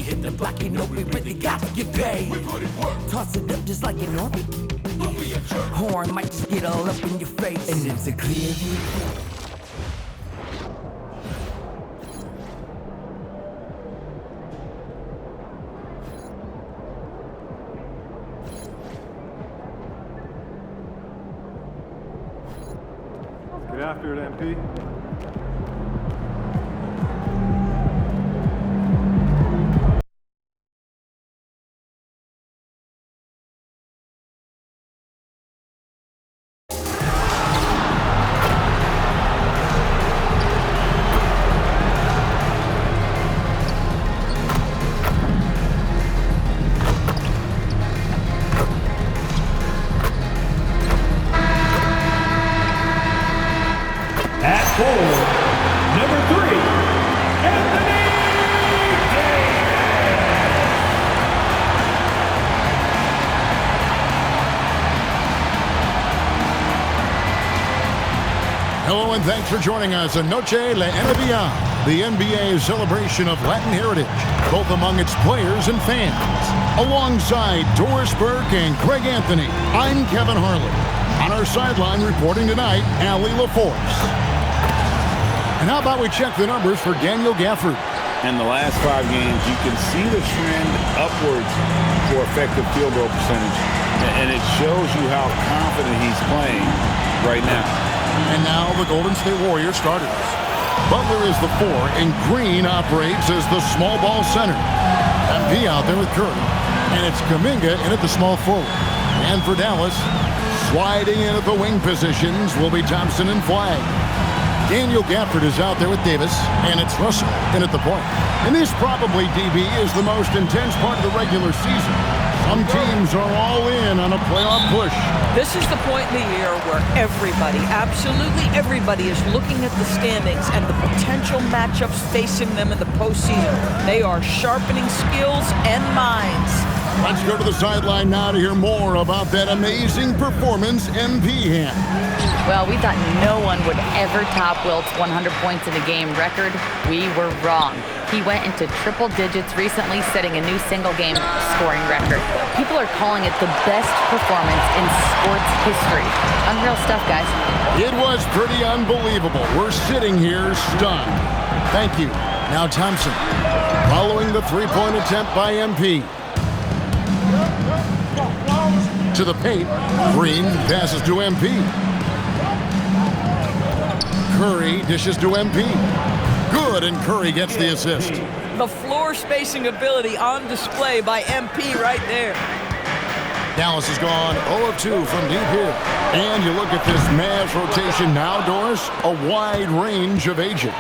we hit the block, you know we really got to get paid. We put it work. Toss it up just like an orbit. Don't be a jerk. Horn might just get all up in your face. And it's a clear view. Get after it, MP. At forward, number 3, Anthony Davis. Hello and thanks for joining us on Noche La NBA, the NBA's celebration of Latin heritage, both among its players and fans. Alongside Doris Burke and Greg Anthony, I'm Kevin Harlan. On our sideline reporting tonight, Allie LaForce. And how about we check the numbers for Daniel Gafford? In the last 5 games, you can see the trend upwards for effective field goal percentage. And it shows you how confident he's playing right now. And now the Golden State Warriors starters. Butler is the 4, and Green operates as the small ball center. MP out there with Curry. And it's Kuminga in at the small forward. And for Dallas, sliding in at the wing positions will be Thompson and Flagg. Daniel Gafford is out there with Davis, and it's Russell in at the point. And this probably, DB, is the most intense part of the regular season. Some teams are all in on a playoff push. This is the point in the year where everybody, absolutely everybody, is looking at the standings and the potential matchups facing them in the postseason. They are sharpening skills and minds. Let's go to the sideline now to hear more about that amazing performance MP had. Well, we thought no one would ever top Wilt's 100 points in a game record. We were wrong. He went into triple digits recently, setting a new single-game scoring record. People are calling it the best performance in sports history. Unreal stuff, guys. It was pretty unbelievable. We're sitting here stunned. Thank you. Now Thompson, following the three-point attempt by MP. To the paint, Green passes to MP. Curry dishes to MP. Good, and Curry gets the assist. The floor spacing ability on display by MP right there. Dallas has gone 0 of 2 from deep here. And you look at this Mavs rotation now, Doris, a wide range of ages.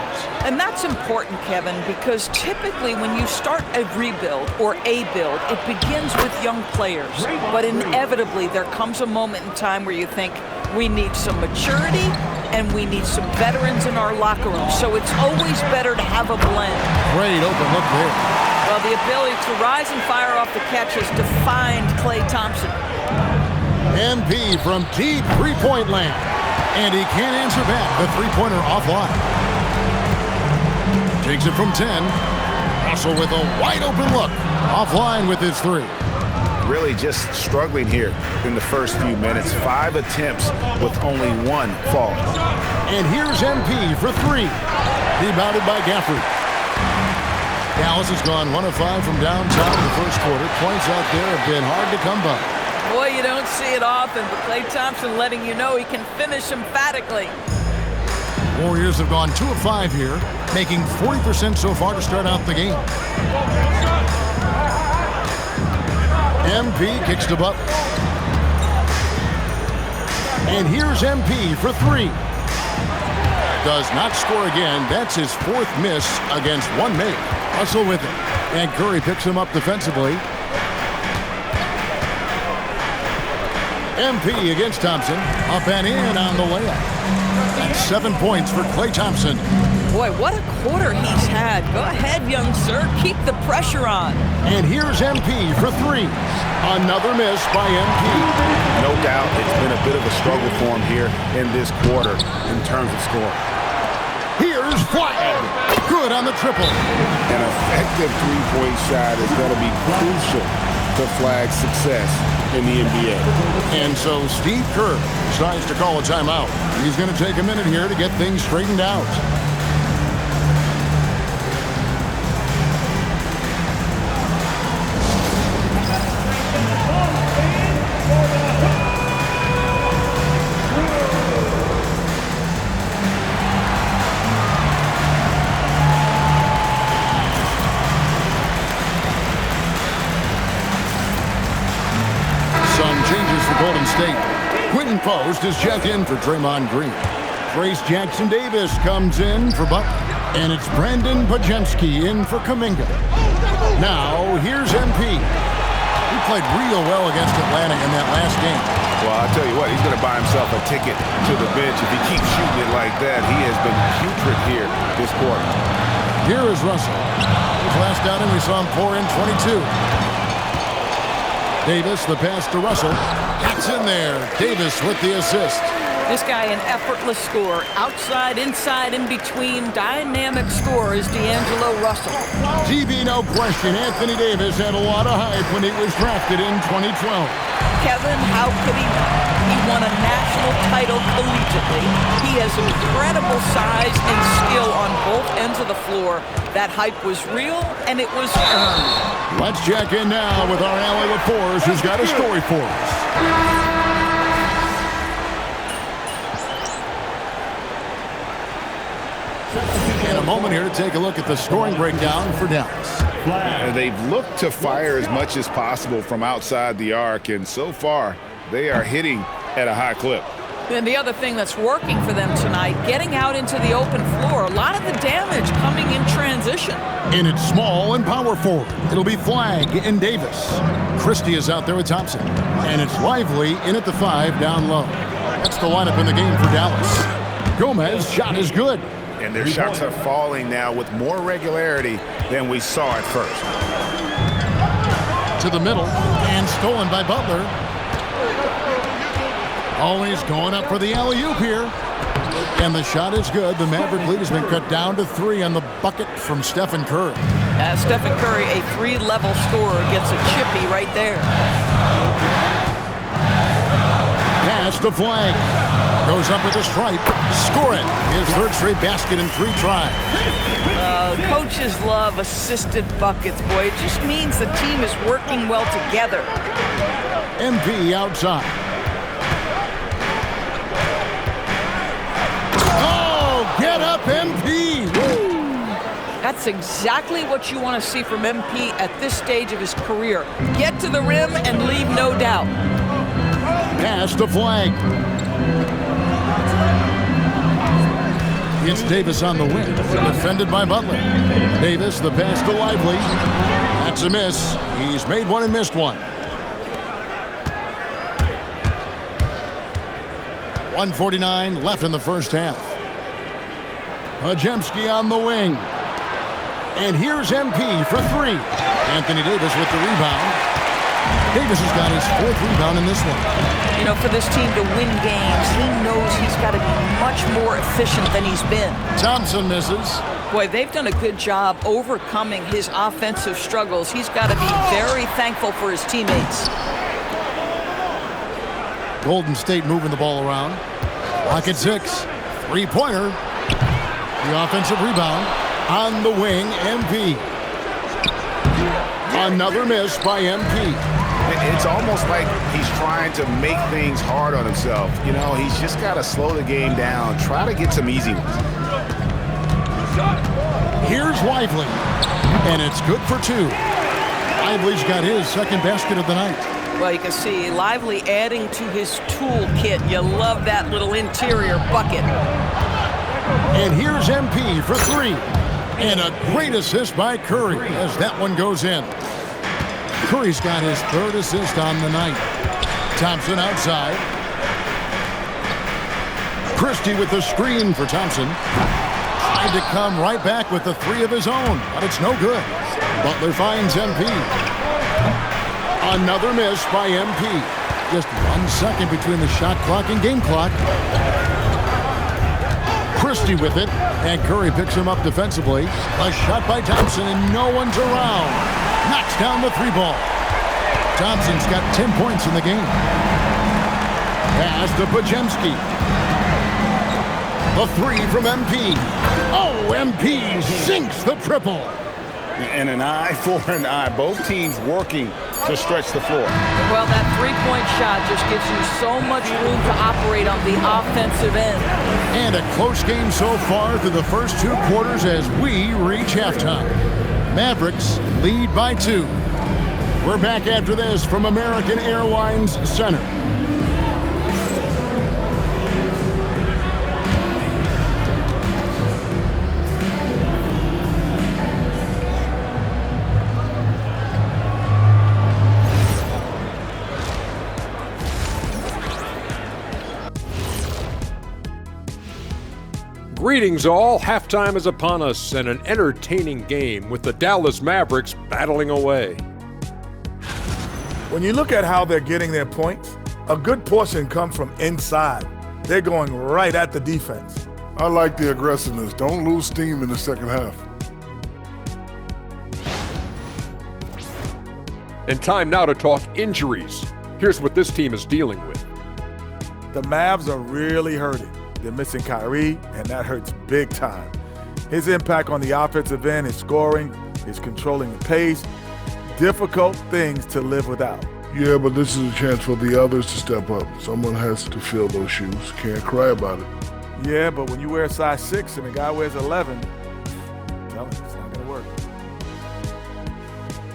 And that's important, Kevin, because typically when you start a rebuild or a build, it begins with young players. But inevitably, there comes a moment in time where you think, we need some maturity and we need some veterans in our locker room. So it's always better to have a blend. Great open look there. Well, the ability to rise and fire off the catch has defined Klay Thompson. MP from deep three-point land. And he can't answer back. The three-pointer offline. Takes it from 10. Russell with a wide open look. Offline with his 3. Really just struggling here in the first few minutes. 5 attempts with only 1 fall. And here's MP for 3. Rebounded by Gafford. Dallas has gone 1 of 5 from downtown in the first quarter. Points out there have been hard to come by. Boy, you don't see it often, but Klay Thompson letting you know he can finish emphatically. Warriors have gone 2 of 5 here, making 40% so far to start out the game. MP kicks to Butler. And here's MP for 3. Does not score again. That's his 4th miss against 1 make. Russell with it. And Curry picks him up defensively. MP against Thompson. Up and in on the layup. That's 7 points for Klay Thompson. Boy, what a quarter he's had. Go ahead, young sir. Keep the pressure on. And here's MP for 3. Another miss by MP. No doubt it's been a bit of a struggle for him here in this quarter in terms of scoring. Here's Flagg. Good on the triple. An effective three-point shot is going to be crucial to Flag's success in the NBA. And so Steve Kerr decides to call a timeout. He's going to take a minute here to get things straightened out. Golden State. Quentin Post is checked in for Draymond Green. Trace Jackson-Davis comes in for Butler. And it's Brandon Podziemski in for Kuminga. Now, here's MP. He played real well against Atlanta in that last game. Well, I'll tell you what, he's going to buy himself a ticket to the bench. If he keeps shooting it like that, he has been putrid here this quarter. Here is Russell. His last outing, we saw him pour in 22. Davis, the pass to Russell. That's in there. Davis with the assist. This guy, an effortless scorer. Outside, inside, in between. Dynamic scorer is D'Angelo Russell. TB, no question. Anthony Davis had a lot of hype when he was drafted in 2012. Kevin, how could he not? He won a national title collegiately. He has incredible size and skill on both ends of the floor. That hype was real, and it was earned. Let's check in now with our Allie LaForce, who's got a story for us. In a moment here to take a look at the scoring breakdown for Dallas. They've looked to fire as much as possible from outside the arc, and so far, they are hitting at a high clip. And the other thing that's working for them tonight, getting out into the open floor. A lot of the damage coming in transition. And it's small and power forward. It'll be Flag and Davis. Christie is out there with Thompson. And it's Lively in at the 5 down low. That's the lineup in the game for Dallas. Gomez shot is good. And their shots are falling now with more regularity than we saw at first. To the middle and stolen by Butler. Always going up for the alley-oop here. And the shot is good. The Maverick lead has been cut down to 3 on the bucket from Stephen Curry. Stephen Curry, a 3-level scorer, gets a chippy right there. Pass to Flag. Goes up with a stripe. Score it. His third straight basket in 3 tries. Coaches love assisted buckets, boy. It just means the team is working well together. MP outside. Oh, get up, MP. Woo. That's exactly what you want to see from MP at this stage of his career. Get to the rim and leave no doubt. Pass to Flag. It's Davis on the wing, defended by Butler. Davis, the pass to Lively. That's a miss. He's made one and missed one. 1:49 left in the first half. Podziemski on the wing. And here's MP for 3. Anthony Davis with the rebound. Davis has got his 4th rebound in this one. You know, for this team to win games, he knows he's got to be much more efficient than he's been. Thompson misses. Boy, they've done a good job overcoming his offensive struggles. He's got to be very thankful for his teammates. Golden State moving the ball around. Lock at 6. 3-pointer. The offensive rebound. On the wing, MP. Another miss by MP. It's almost like he's trying to make things hard on himself. You know, he's just got to slow the game down. Try to get some easy ones. Here's Lively. And it's good for 2. Lively's got his 2nd basket of the night. Well, you can see Lively adding to his toolkit. You love that little interior bucket. And here's MP for 3. And a great assist by Curry as that one goes in. Curry's got his 3rd assist on the night. Thompson outside. Christie with the screen for Thompson. Tried to come right back with the 3 of his own, but it's no good. Butler finds MP. Another miss by MP. Just 1 second between the shot clock and game clock. Christie with it, and Curry picks him up defensively. A shot by Thompson, and no one's around. Knocks down the 3-ball. Thompson's got 10 points in the game. Pass to Podziemski. The 3 from MP. Oh, MP sinks the triple. And an eye for an eye. Both teams working to stretch the floor. Well, that three-point shot just gives you so much room to operate on the offensive end. And a close game so far through the first 2 quarters as we reach halftime. Mavericks lead by 2. We're back after this from American Airlines Center. Greetings all, halftime is upon us and an entertaining game with the Dallas Mavericks battling away. When you look at how they're getting their points, a good portion comes from inside. They're going right at the defense. I like the aggressiveness. Don't lose steam in the second half. And time now to talk injuries. Here's what this team is dealing with. The Mavs are really hurting. They're missing Kyrie, and that hurts big time. His impact on the offensive end is scoring, is controlling the pace. Difficult things to live without. Yeah, but this is a chance for the others to step up. Someone has to fill those shoes. Can't cry about it. Yeah, but when you wear a size 6 and a guy wears 11, tell him it's not going to work.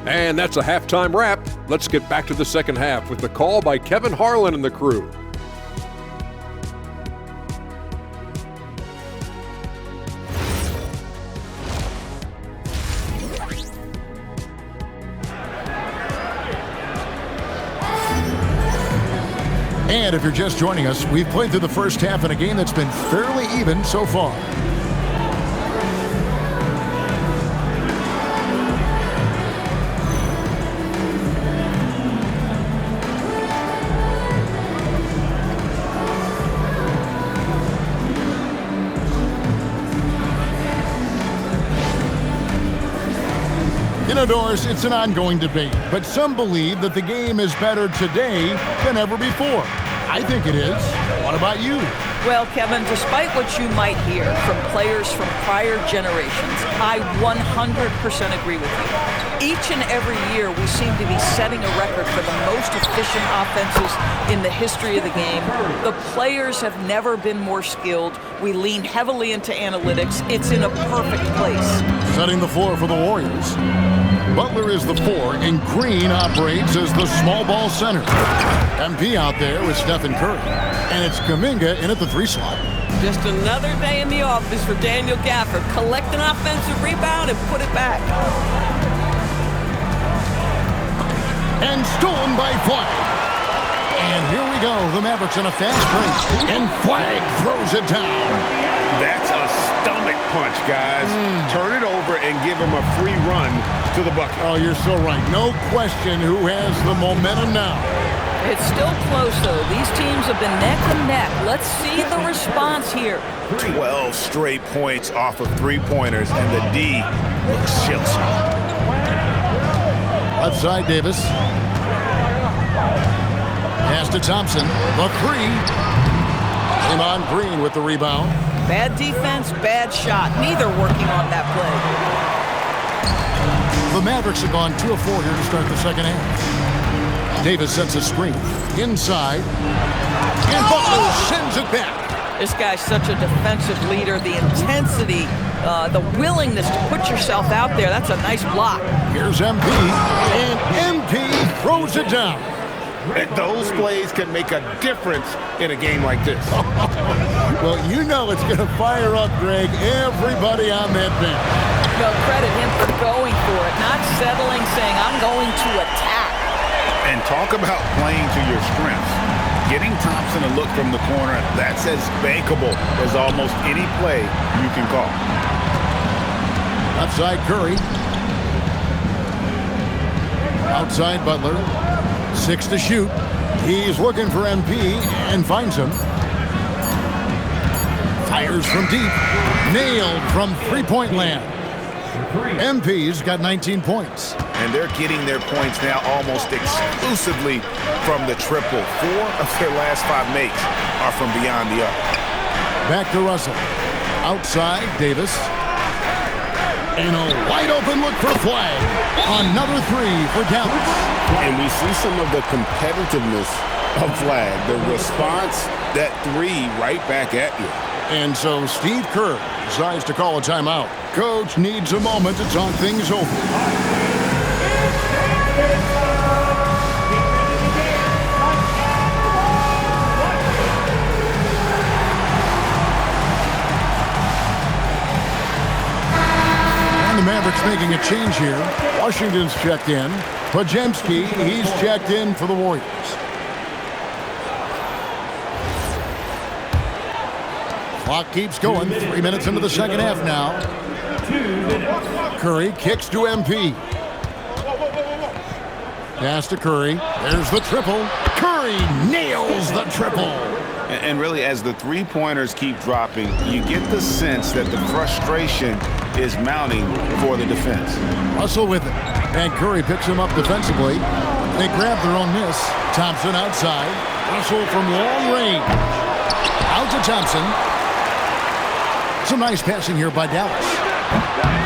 And that's a halftime wrap. Let's get back to the second half with the call by Kevin Harlan and the crew. And if you're just joining us, we've played through the first half in a game that's been fairly even so far. Indoors, it's an ongoing debate, but some believe that the game is better today than ever before. I think it is. What about you? Well, Kevin, despite what you might hear from players from prior generations, I 100% agree with you. Each and every year, we seem to be setting a record for the most efficient offenses in the history of the game. The players have never been more skilled. We lean heavily into analytics. It's in a perfect place. Setting the floor for the Warriors. Butler is the 4, and Green operates as the small ball center. MP out there with Stephen Curry. And it's Kuminga in at the 3 slot. Just another day in the office for Daniel Gafford. Collect an offensive rebound and put it back. And stolen by Flag. And here we go. The Mavericks on a fast break. And Flag throws it down. That's a stomach punch, guys. Turn it over and give him a free run to the bucket. Oh, you're so right. No question who has the momentum now. It's still close, though. These teams have been neck and neck. Let's see the response here. 12 straight points off of 3-pointers, and the D looks shell-shocked. Outside Davis. Pass to Thompson. The 3. Draymond Green with the rebound. Bad defense, bad shot. Neither working on that play. The Mavericks have gone 2 of 4 here to start the second half. Davis sets a screen. Inside. And Butler sends it back. This guy's such a defensive leader. The intensity, the willingness to put yourself out there. That's a nice block. Here's MP. And MP throws it down. And those plays can make a difference in a game like this. Well, you know it's going to fire up, Greg, everybody on that bench. No, credit him for going for it, not settling, saying, I'm going to attack. And talk about playing to your strengths. Getting Thompson a look from the corner, that's as bankable as almost any play you can call. Outside Curry. Outside Butler. 6 to shoot. He's looking for MP and finds him. Fires from deep. Nailed from three-point land. MP's got 19 points. And they're getting their points now almost exclusively from the triple. 4 of their last 5 makes are from beyond the arc. Back to Russell. Outside, Davis. And a wide open look for Flag. Another 3 for Dallas. And we see some of the competitiveness of Flag. The response, that 3 right back at you. And so Steve Kerr decides to call a timeout. Coach needs a moment to talk things over. And the Mavericks making a change here. Washington's checked in. Podziemski, he's checked in for the Warriors. Clock keeps going. 3 minutes into the second half now. Curry kicks to MP. Pass to Curry. There's the triple. Curry nails the triple. And really, as the three-pointers keep dropping, you get the sense that the frustration is mounting for the defense. Russell with it. And Curry picks him up defensively. They grab their own miss. Thompson outside. Russell from long range. Out to Thompson. Some nice passing here by Dallas.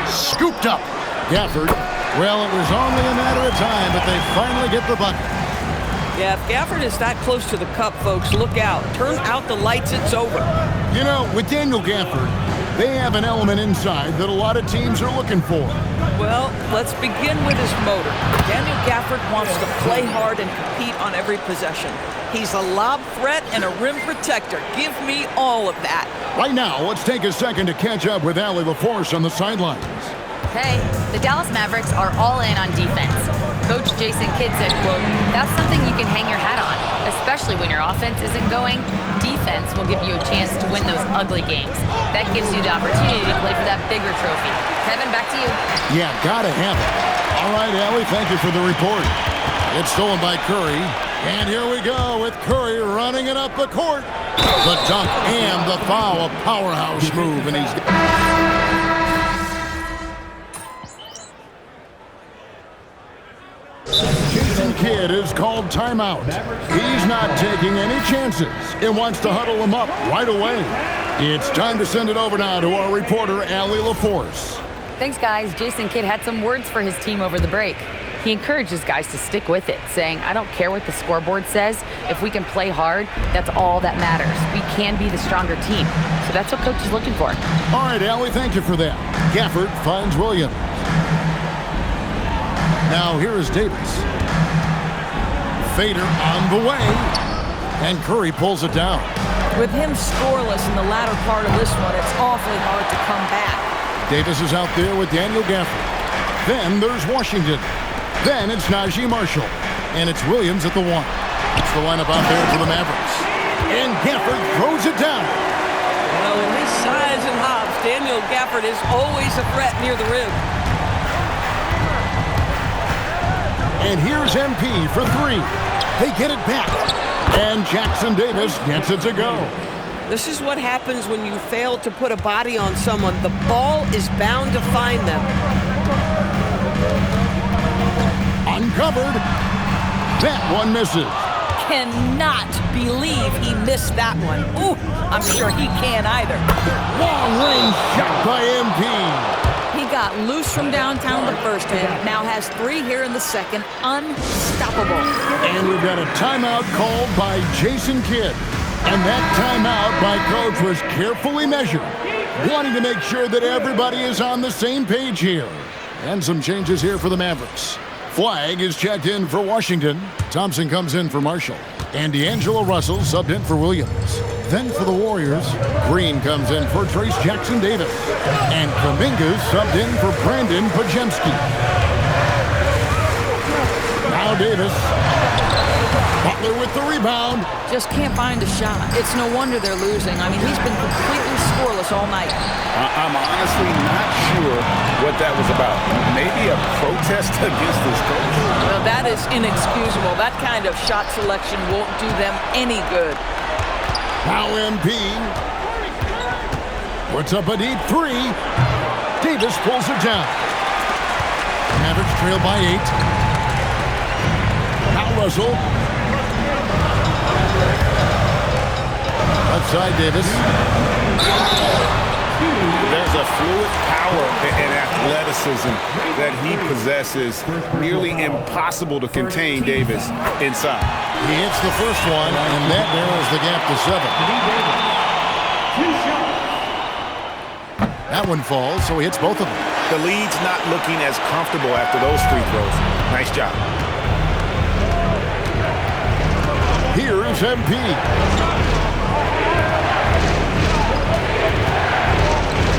Scooped up. Gafford. Well, it was only a matter of time, but they finally get the bucket. Yeah, if Gafford is that close to the cup, folks, look out. Turn out the lights, it's over. You know, with Daniel Gafford, they have an element inside that a lot of teams are looking for. Well, let's begin with his motor. Daniel Gafford wants to play hard and compete on every possession. He's a lob threat and a rim protector. Give me all of that. Right now, let's take a second to catch up with Allie LaForce on the sidelines. Hey, the Dallas Mavericks are all in on defense. Coach Jason Kidd said, quote, "That's something you can hang your hat on, especially when your offense isn't going. Defense will give you a chance to win those ugly games. That gives you the opportunity to play for that bigger trophy." Kevin, back to you. Yeah, gotta have it. All right, Allie, thank you for the report. It's stolen by Curry. And here we go with Curry running it up the court. The dunk and the foul, a powerhouse move, and he's... Jason Kidd is called timeout. He's not taking any chances and wants to huddle him up right away. It's time to send it over now to our reporter, Allie LaForce. Thanks, guys. Jason Kidd had some words for his team over the break. He encourages guys to stick with it, saying, "I don't care what the scoreboard says. If we can play hard, that's all that matters. We can be the stronger team." So that's what Coach is looking for. All right, Allie, thank you for that. Gafford finds Williams. Now here is Davis. Fader on the way. And Curry pulls it down. With him scoreless in the latter part of this one, it's awfully hard to come back. Davis is out there with Daniel Gafford. Then there's Washington. Then it's Najee Marshall. And it's Williams at the 1. It's the lineup out there for the Mavericks. And Gafford throws it down. Well, in his size and hops, Daniel Gafford is always a threat near the rim. And here's MP for 3. They get it back. And Jackson Davis gets it to go. This is what happens when you fail to put a body on someone. The ball is bound to find them. Uncovered. That one misses. Cannot believe he missed that one. Ooh, I'm sure he can't either. Long-range shot by MP. He got loose from downtown the first half, now has 3 here in the second. Unstoppable. And we've got a timeout called by Jason Kidd. And that timeout by Coach was carefully measured, wanting to make sure that everybody is on the same page here. And some changes here for the Mavericks. Flag is checked in for Washington. Thompson comes in for Marshall. And D'Angelo Russell subbed in for Williams. Then for the Warriors, Green comes in for Trace Jackson Davis. And Kuminga subbed in for Brandon Podziemski. Now Davis. Butler with the rebound. Just can't find a shot. It's no wonder they're losing. I mean, he's been completely scoreless all night. I'm honestly not sure what that was about. Maybe a protest against his coach? Well, that is inexcusable. That kind of shot selection won't do them any good. Now MP. Puts up a deep three. Davis pulls it down. Mavericks trail by 8. Now Russell. Outside Davis. There's a fluid power and athleticism that he possesses. Nearly impossible to contain Davis inside. He hits the first one, and that narrows the gap to 7. That one falls, so he hits both of them. The lead's not looking as comfortable after those free throws. Nice job. Here is MP.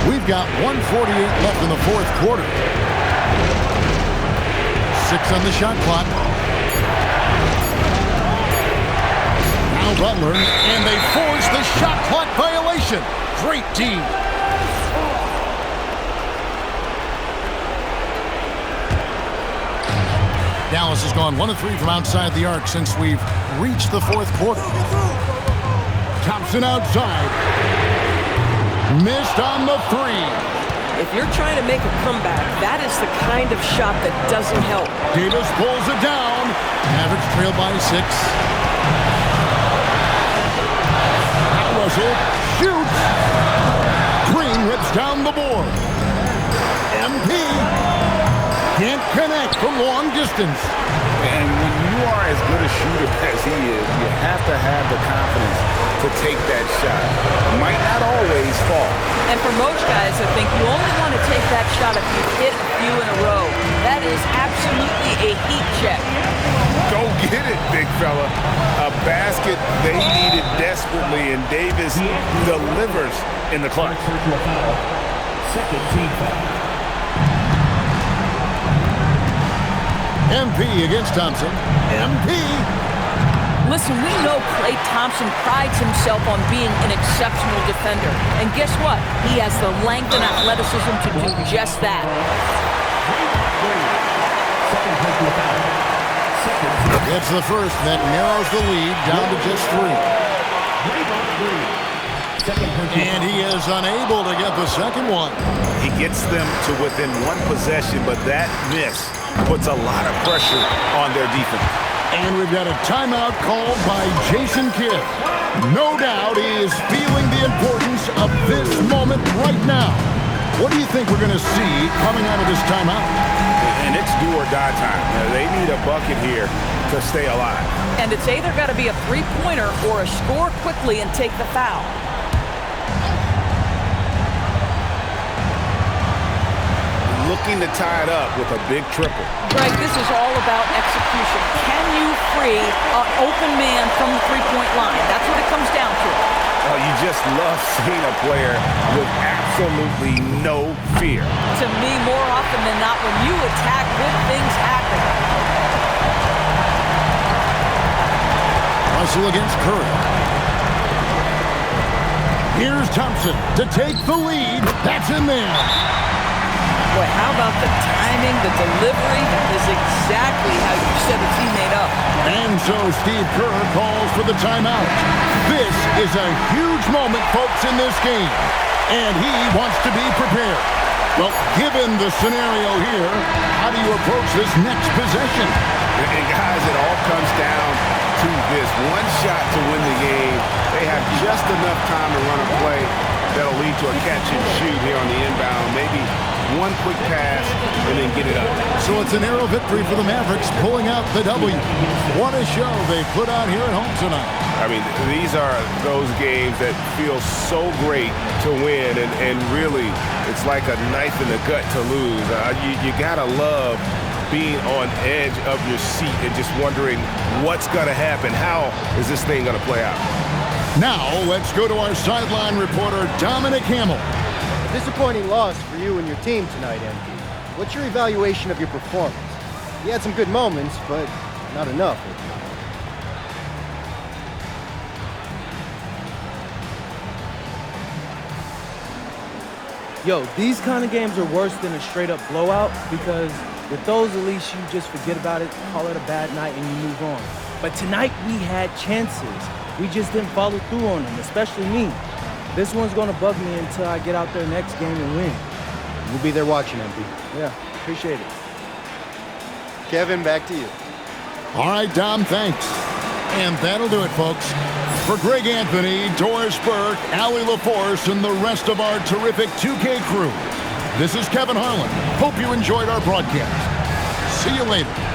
We've got 1:48 left in the fourth quarter. 6 on the shot clock. Now Butler, and they force the shot clock violation. Great D. Dallas has gone 1 of 3 from outside the arc since we've reached the fourth quarter. Thompson outside. Missed on the 3. If you're trying to make a comeback, that is the kind of shot that doesn't help. Davis pulls it down. Mavericks trail by 6. Russell shoots. Green rips down the board. MP can't connect from long distance. And when you are as good a shooter as he is, you have to have the confidence to take that shot. It might not always fall. And for most guys, I think you only want to take that shot if you hit a few in a row. That is absolutely a heat check. Go get it, big fella. A basket they needed desperately, and Davis delivers in the clutch. Second team foul. MP against Thompson. MP. Listen, we know Klay Thompson prides himself on being an exceptional defender. And guess what? He has the length and athleticism to do just that. It's the first that narrows the lead down to just 3. And he is unable to get the second one. He gets them to within 1 possession, but that miss puts a lot of pressure on their defense. And we've got a timeout called by Jason Kidd. No doubt he is feeling the importance of this moment right now. What do you think we're going to see coming out of this timeout? And it's do or die time. They need a bucket here to stay alive. And it's either got to be a three-pointer or a score quickly and take the foul. Looking to tie it up with a big triple. Greg, this is all about execution. Can you free an open man from the three-point line? That's what it comes down to. You just love seeing a player with absolutely no fear. To me, more often than not, when you attack, good things happen. Russell against Curry. Here's Thompson to take the lead. That's in there. Boy, how about the timing, the delivery? That is exactly how you set a teammate up. And so Steve Kerr calls for the timeout. This is a huge moment, folks, in this game. And he wants to be prepared. Well, given the scenario here, how do you approach this next possession? And guys, it all comes down to this. One shot to win the game. They have just enough time to run a play that'll lead to a catch and shoot here on the inbound. Maybe one quick pass and then get it up. So it's a narrow victory for the Mavericks, pulling out the W. What a show they put out here at home tonight. I mean, these are those games that feel so great to win, and really, it's like a knife in the gut to lose. You gotta love being on edge of your seat and just wondering what's gonna happen. How is this thing gonna play out? Now, let's go to our sideline reporter, Dominic Hamill. Disappointing loss for you and your team tonight, MP. What's your evaluation of your performance? You had some good moments, but not enough. Yo, these kind of games are worse than a straight-up blowout because with those, at least you just forget about it, call it a bad night, and you move on. But tonight, we had chances. We just didn't follow through on them, especially me. This one's going to bug me until I get out there next game and win. We'll be there watching, MP. Yeah, appreciate it. Kevin, back to you. All right, Dom, thanks. And that'll do it, folks. For Greg Anthony, Doris Burke, Allie LaForce, and the rest of our terrific 2K crew, this is Kevin Harlan. Hope you enjoyed our broadcast. See you later.